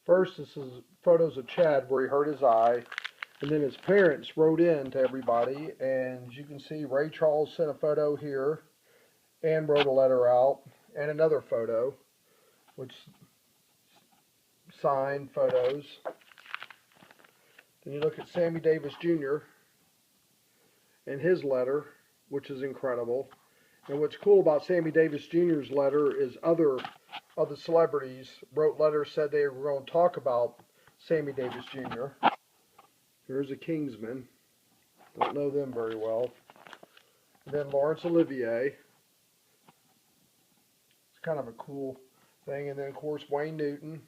First, this is photos of Chad where he hurt his eye, and then his parents wrote in to everybody, and as you can see, Ray Charles sent a photo here and wrote a letter out, and another photo, which signed photos. Then you look at Sammy Davis Jr. and his letter, which is incredible. And what's cool about Sammy Davis Jr.'s letter is other of the celebrities wrote letters, said they were going to talk about Sammy Davis Jr. Here's a Kingsman. Don't know them very well. And then Laurence Olivier. It's kind of a cool thing. And then, of course, Wayne Newton.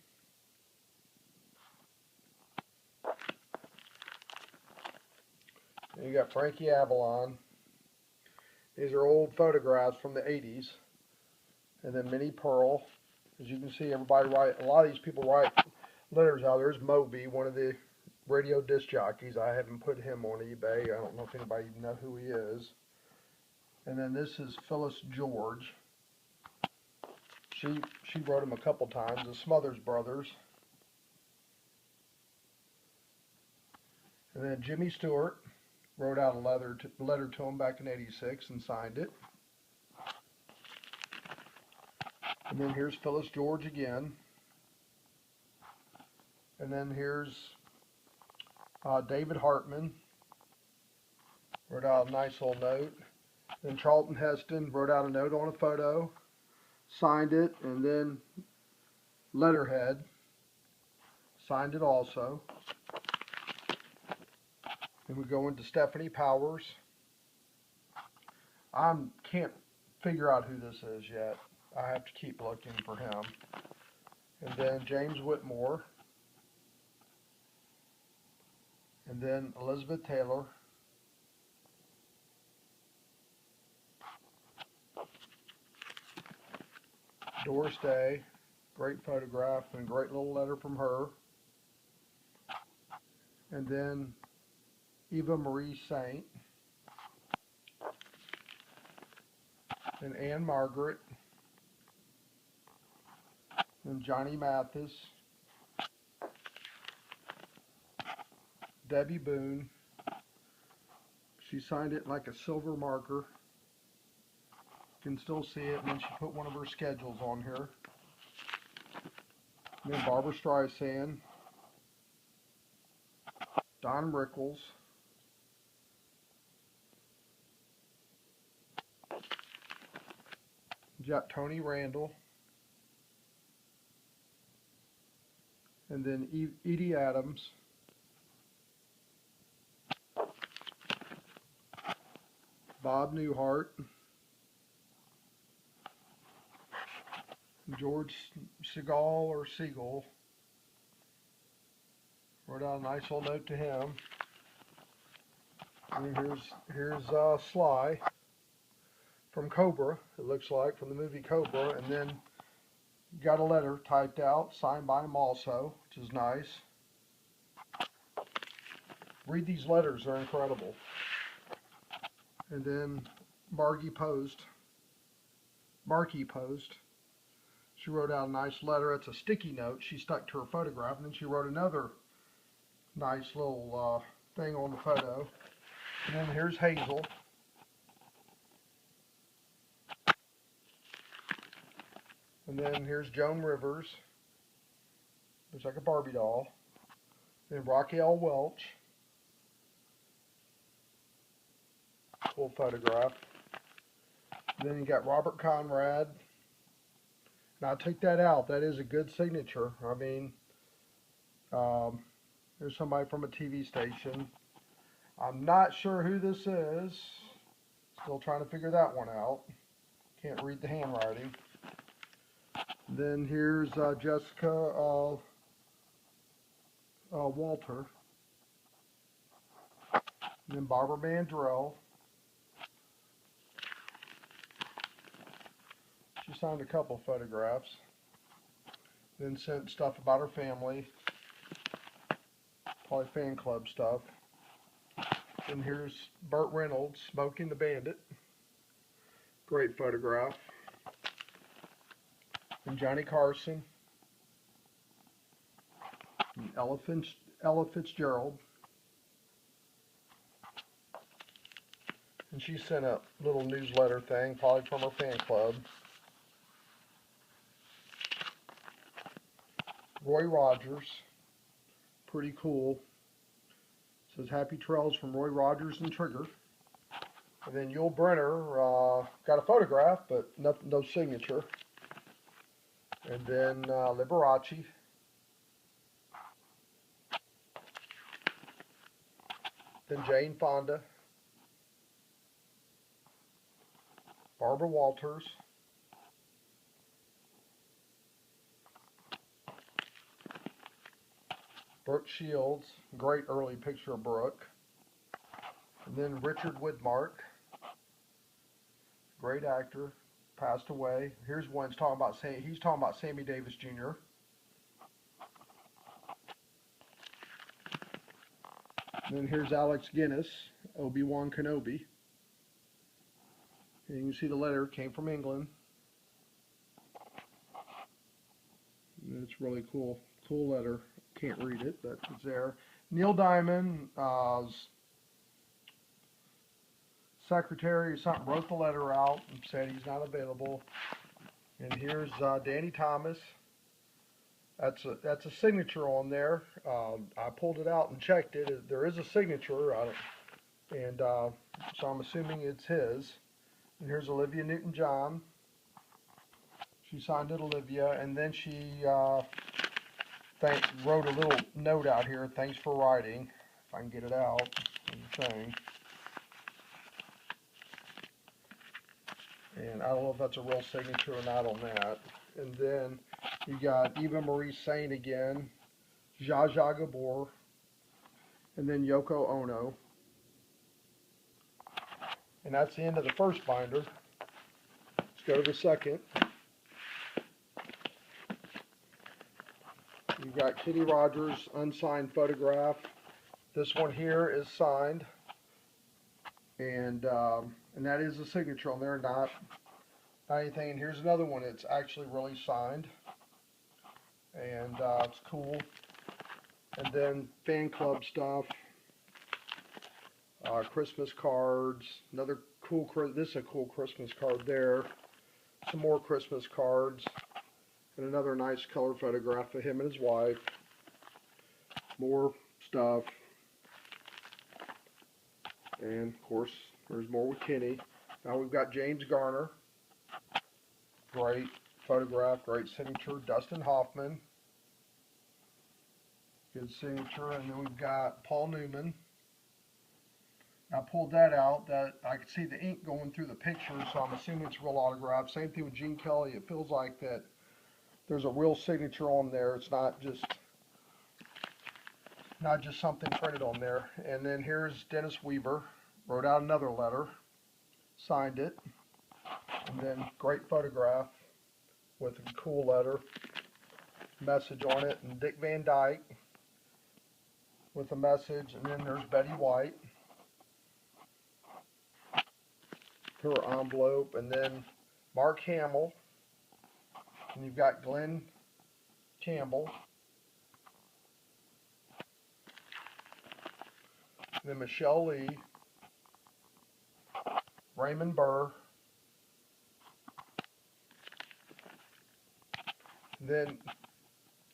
And you got Frankie Avalon. These are old photographs from the 80s. And then Minnie Pearl. As you can see, everybody write, a lot of these people write letters out. There's Moby, one of the radio disc jockeys. I haven't put him on eBay. I don't know if anybody even know who he is. And then this is Phyllis George. She wrote him a couple times. The Smothers Brothers. And then Jimmy Stewart wrote out a letter to him back in '86 and signed it. And then here's Phyllis George again. And then here's David Hartman. Wrote out a nice little note. Then Charlton Heston wrote out a note on a photo, signed it, and then letterhead, signed it also. Then we go into Stephanie Powers. I can't figure out who this is yet. I have to keep looking for him. And then James Whitmore. And then Elizabeth Taylor. Doris Day. Great photograph and great little letter from her. And then Eva Marie Saint. And Anne Margaret. And Johnny Mathis. Debbie Boone. She signed it like a silver marker. You can still see it, and then she put one of her schedules on here. And then Barbara Streisand. Don Rickles. Tony Randall. And then Edie Adams. Bob Newhart. George Segal or Siegel. Wrote out a nice little note to him. And here's Sly from Cobra, it looks like, from the movie Cobra. And then got a letter typed out, signed by him also, which is nice. Read these letters, they're incredible. And then Margie Post. She wrote out a nice letter. It's a sticky note she stuck to her photograph, and then she wrote another nice little thing on the photo. And then here's Hazel. And then here's Joan Rivers. Looks like a Barbie doll. Then Raquel Welch. Cool photograph. And then you got Robert Conrad. Now take that out. That is a good signature. I mean, there's somebody from a TV station. I'm not sure who this is. Still trying to figure that one out. Can't read the handwriting. Then here's Jessica Walter. And then Barbara Mandrell. She signed a couple photographs. Then sent stuff about her family. Probably fan club stuff. And here's Burt Reynolds, Smoking the Bandit. Great photograph. And Johnny Carson. and Ella Fitzgerald. And she sent a little newsletter thing, probably from her fan club. Roy Rogers, pretty cool. Says happy trails from Roy Rogers and Trigger. And then Yul Brynner got a photograph, but no signature. And then Liberace. Then Jane Fonda. Barbara Walters. Brooke Shields, great early picture of Brooke. And then Richard Widmark, great actor, passed away. Here's one he's talking about Sammy Davis Jr. And then here's Alex Guinness, Obi-Wan Kenobi. And you can see the letter came from England. And it's really cool. Cool letter. Can't read it, but it's there. Neil Diamond, secretary or something, wrote the letter out and said he's not available. And here's Danny Thomas. That's a signature on there. I pulled it out and checked it. There is a signature on it, and so I'm assuming it's his. And here's Olivia Newton-John. She signed it, Olivia, and then she wrote a little note out here. Thanks for writing. If I can get it out on the thing. And I don't know if that's a real signature or not on that. And then you got Eva Marie Saint again, Zsa Zsa Gabor, and then Yoko Ono. And that's the end of the first binder. Let's go to the second. You've got Kenny Rogers' unsigned photograph. This one here is signed, and that is a signature on there, not anything. And here's another one. It's actually really signed, and it's cool. And then fan club stuff, Christmas cards. Another cool. This is a cool Christmas card there. Some more Christmas cards. And another nice color photograph of him and his wife. More stuff. And, of course, there's more with Kenny. Now we've got James Garner. Great photograph, great signature. Dustin Hoffman. Good signature. And then we've got Paul Newman. I pulled that out. That I could see the ink going through the picture, so I'm assuming it's a real autograph. Same thing with Gene Kelly. It feels like that there's a real signature on there. It's not just something printed on there. And then here's Dennis Weaver. Wrote out another letter, signed it, and then great photograph with a cool letter, message on it, and Dick Van Dyke with a message. And then there's Betty White, her envelope, and then Mark Hamill. And you've got Glenn Campbell. And then Michelle Lee. Raymond Burr. And then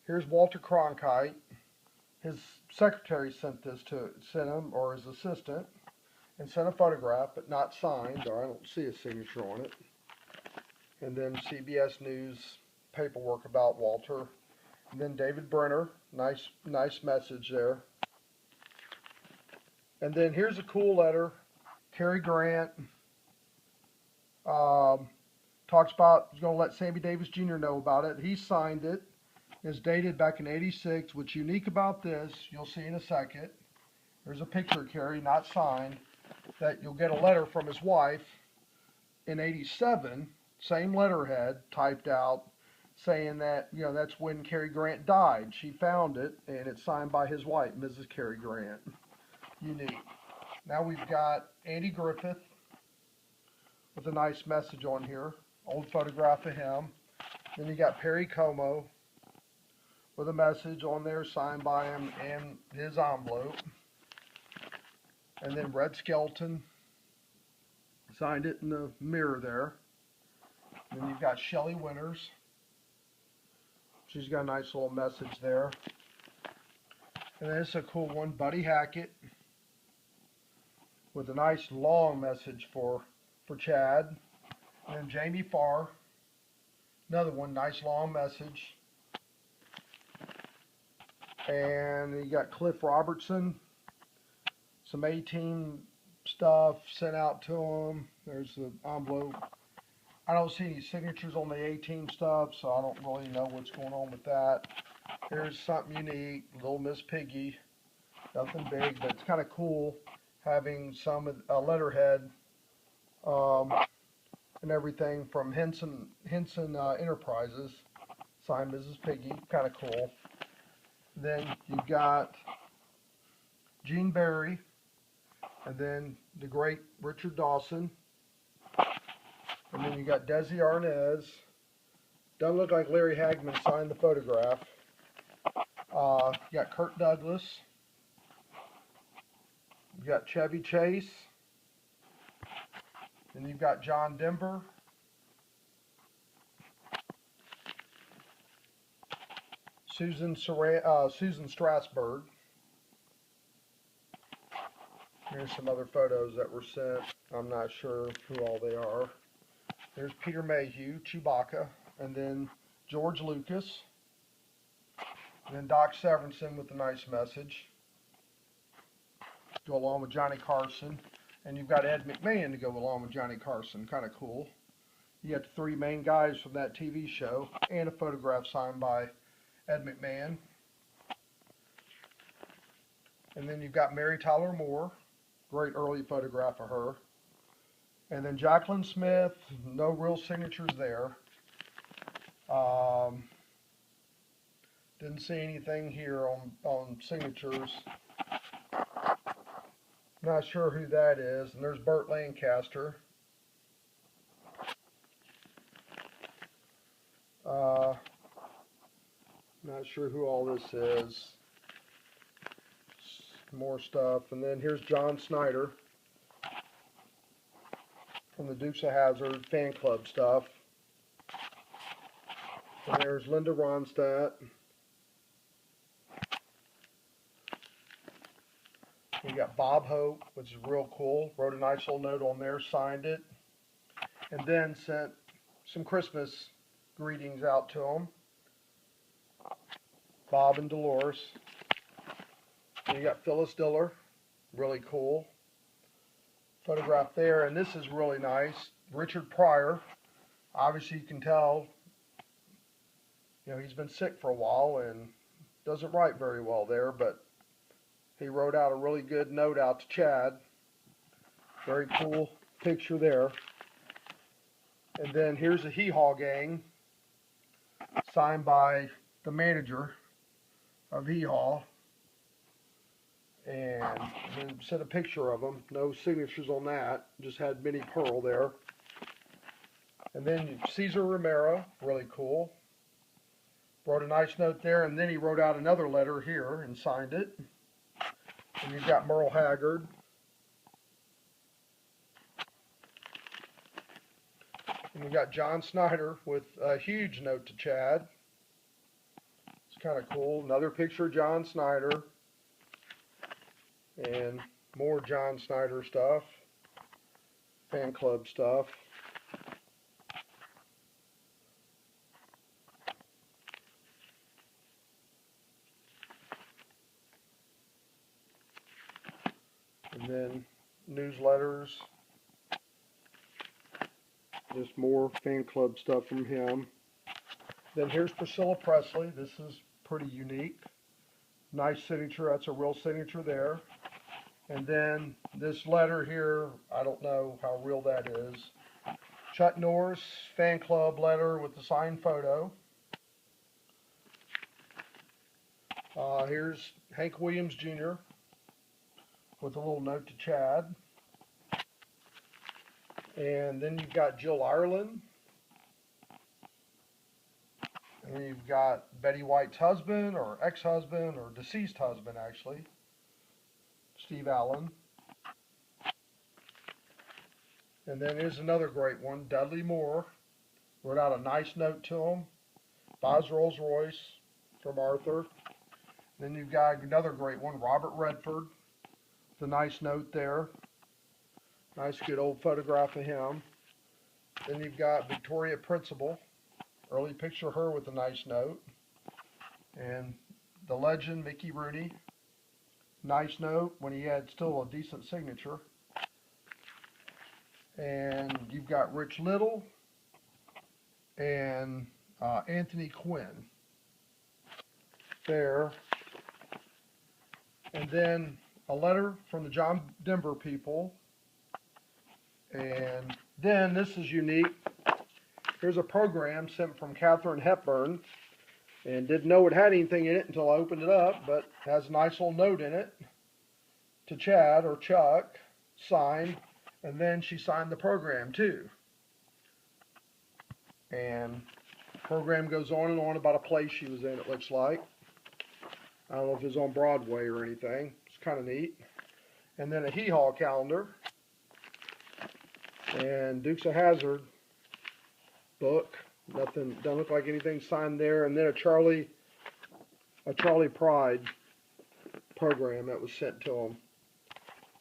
here's Walter Cronkite. His secretary sent him, or his assistant, and sent a photograph, but not signed, or I don't see a signature on it. And then CBS News paperwork about Walter. And then David Brenner, nice message there. And then here's a cool letter. Cary Grant talks about he's going to let Sammy Davis Jr. know about it. He signed it. It's dated back in '86. What's unique about this, you'll see in a second. There's a picture of Cary, not signed, that you'll get a letter from his wife in '87. Same letterhead typed out, saying that, that's when Cary Grant died. She found it, and it's signed by his wife, Mrs. Cary Grant. Unique. Now we've got Andy Griffith with a nice message on here. Old photograph of him. Then you got Perry Como with a message on there signed by him and his envelope. And then Red Skelton signed it in the mirror there. And then you've got Shelley Winters. She's got a nice little message there. And then it's a cool one, Buddy Hackett, with a nice long message for Chad. And then Jamie Farr, another one, nice long message. And you got Cliff Robertson, some A-Team stuff sent out to him. There's the envelope. I don't see any signatures on the A-Team stuff, so I don't really know what's going on with that. Here's something unique, Little Miss Piggy. Nothing big, but it's kind of cool having some letterhead and everything from Henson Enterprises, signed Mrs. Piggy. Kind of cool. Then you've got Gene Barry, and then the great Richard Dawson, and then you got Desi Arnaz. Doesn't look like Larry Hagman signed the photograph. You got Kirk Douglas. You got Chevy Chase. And you've got John Denver. Susan Strasburg. Here's some other photos that were sent. I'm not sure who all they are. There's Peter Mayhew, Chewbacca, and then George Lucas. And then Doc Severinsen with a nice message. Go along with Johnny Carson. And you've got Ed McMahon to go along with Johnny Carson. Kind of cool. You got the three main guys from that TV show. And a photograph signed by Ed McMahon. And then you've got Mary Tyler Moore. Great early photograph of her. And then Jacqueline Smith. No real signatures there. Didn't see anything here on signatures. Not sure who that is. And there's Burt Lancaster. Not sure who all this is. More stuff. And then here's John Snyder from the Dukes of Hazzard fan club stuff. And there's Linda Ronstadt. We got Bob Hope, which is real cool. Wrote a nice little note on there, signed it, and then sent some Christmas greetings out to them. Bob and Dolores. And you got Phyllis Diller, really cool. Photograph there, and this is really nice. Richard Pryor. Obviously, you can tell, you know, he's been sick for a while and doesn't write very well there, but he wrote out a really good note out to Chad. Very cool picture there. And then here's a Hee Haw Gang, signed by the manager of Hee Haw. And then sent a picture of them. No signatures on that. Just had Minnie Pearl there. And then Cesar Romero, really cool. Wrote a nice note there, and then he wrote out another letter here and signed it. And you've got Merle Haggard. And you got John Snyder with a huge note to Chad. It's kind of cool. Another picture of John Snyder. And more John Snyder stuff. Fan club stuff. And then newsletters. Just more fan club stuff from him. Then here's Priscilla Presley. This is pretty unique. Nice signature. That's a real signature there. And then this letter here, I don't know how real that is. Chuck Norris fan club letter with the signed photo. Here's Hank Williams Jr. with a little note to Chad. And then you've got Jill Ireland. And then you've got Betty White's husband, or ex-husband, or deceased husband actually, Steve Allen. And then here's another great one, Dudley Moore wrote out a nice note to him. Buys Rolls Royce from Arthur. Then you've got another great one, Robert Redford. The nice note there. Nice good old photograph of him. Then you've got Victoria Principal. Early picture of her with a nice note. And the legend, Mickey Rooney. Nice note when he had still a decent signature. And you've got Rich Little and Anthony Quinn there. And then a letter from the John Denver people. And then this is unique. Here's a program sent from Katharine Hepburn. And didn't know it had anything in it until I opened it up, but it has a nice little note in it to Chad or Chuck, signed, and then she signed the program too. And the program goes on and on about a play she was in, it looks like. I don't know if it was on Broadway or anything. It's kind of neat. And then a Hee Haw calendar. And Dukes of Hazzard book. Nothing, doesn't look like anything signed there. And then a Charlie Pride program that was sent to him.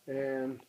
And